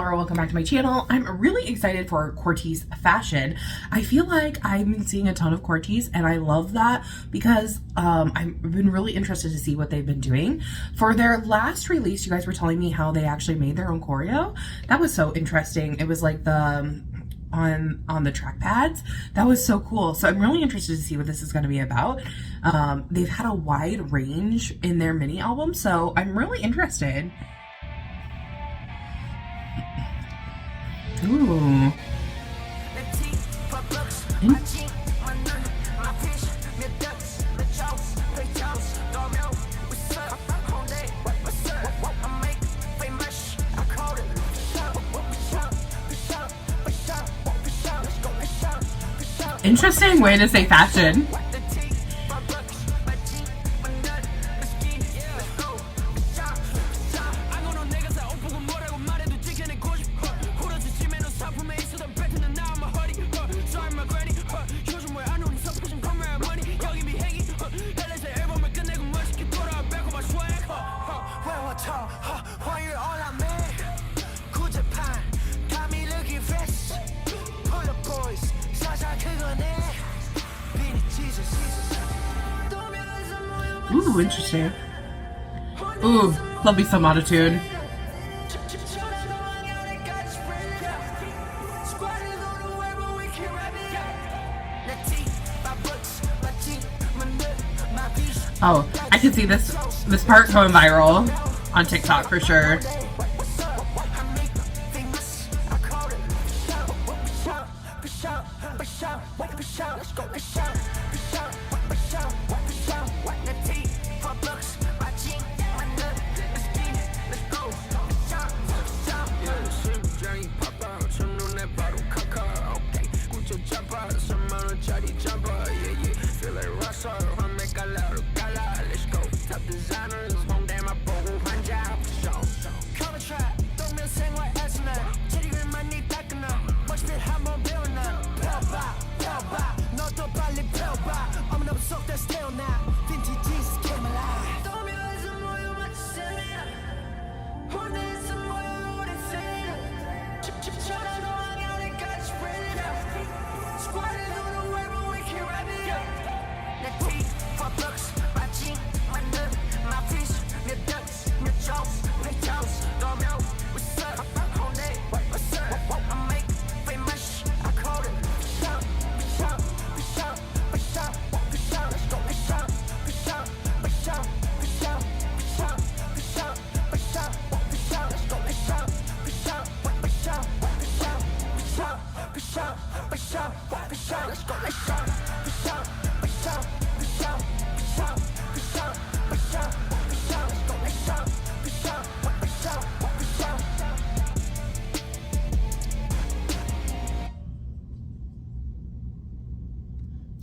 Laura, welcome back to my channel. I'm really excited for CORTIS FaSHioN. I feel like I've been seeing a ton of CORTIS and I love that because I've been really interested to see what they've been doing. For their last release, you guys were telling me how they actually made their own choreo. That was so interesting. It was like the on the track pads. That was so cool. So I'm really interested to see what this is going to be about. They've had a wide range in their mini album, so I'm really interested. Ooh. Interesting way to say fashion. Ooh, interesting. Ooh, love me some autotune. Oh, I can see this part going viral on TikTok for sure.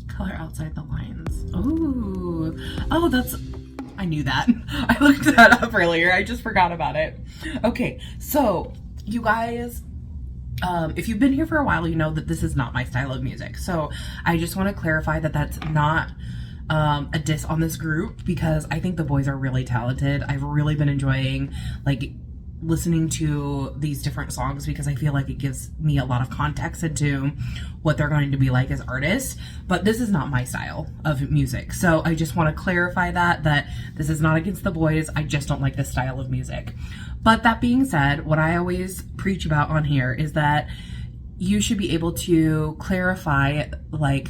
Color outside the lines. Ooh. Oh, I knew that. I looked that up earlier. I just forgot about it. Okay, so you guys, if you've been here for a while, you know that this is not my style of music. So I just want to clarify that that's not a diss on this group, because I think the boys are really talented. I've really been enjoying like listening to these different songs because I feel like it gives me a lot of context into what they're going to be like as artists, but this is not my style of music. So I just want to clarify that this is not against the boys. I just don't like this style of music. But that being said, what I always preach about on here is that you should be able to clarify like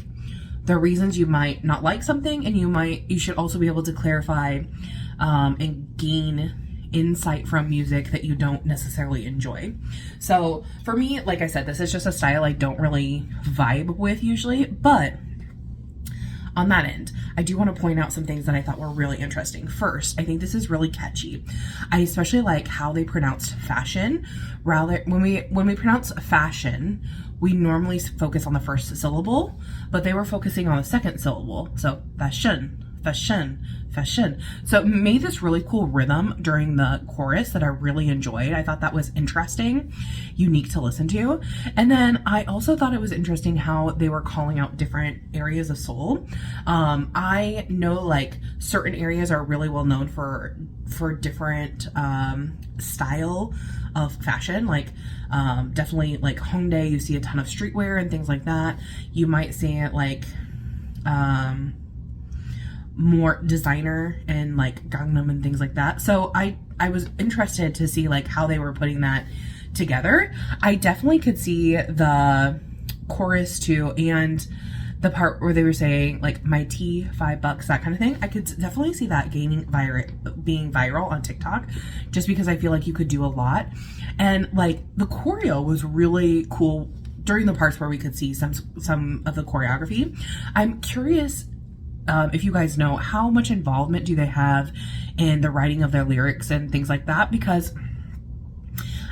the reasons you might not like something, and you should also be able to clarify and gain insight from music that you don't necessarily enjoy. So for me, like I said, this is just a style I don't really vibe with usually, but on that end, I do want to point out some things that I thought were really interesting. First, I think this is really catchy. I especially like how they pronounced fashion. Rather, when we pronounce fashion, we normally focus on the first syllable, but they were focusing on the second syllable. So fashion, FaSHioN. So it made this really cool rhythm during the chorus that I really enjoyed. I thought that was interesting, unique to listen to. And then I also thought it was interesting how they were calling out different areas of Seoul. I know like certain areas are really well known for different style of fashion, like definitely like Hongdae, you see a ton of streetwear and things like that. You might see it like more designer and like Gangnam and things like that. So I was interested to see like how they were putting that together. I definitely could see the chorus too, and the part where they were saying like my tea, $5, that kind of thing. I could definitely see that being viral on TikTok, just because I feel like you could do a lot. And like the choreo was really cool during the parts where we could see some of the choreography. I'm curious if you guys know how much involvement do they have in the writing of their lyrics and things like that, because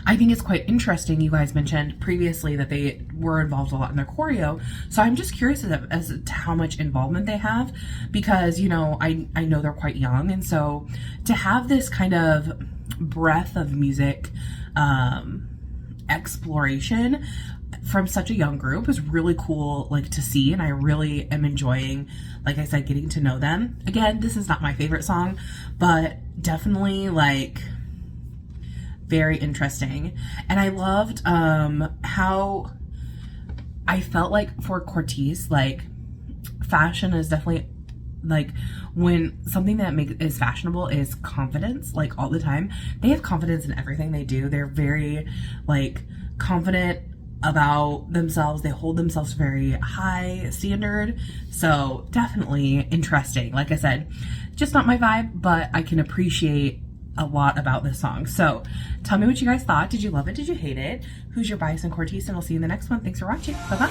I think it's quite interesting. You guys mentioned previously that they were involved a lot in their choreo. So I'm just curious as to how much involvement they have, because, you know, I know they're quite young. And so to have this kind of breadth of music exploration from such a young group is really cool, like, to see. And I really am enjoying, like I said, getting to know them. Again, this is not my favorite song, but definitely like very interesting. And I loved how I felt like for CORTIS, like fashion is definitely like when something that is fashionable is confidence, like all the time. They have confidence in everything they do. They're very like confident about themselves. They hold themselves very high standard. So definitely interesting. Like I said, just not my vibe, but I can appreciate a lot about this song. So tell me what you guys thought. Did you love it? Did you hate it? Who's your bias in CORTIS? And I'll see you in the next one. Thanks for watching. Bye-bye.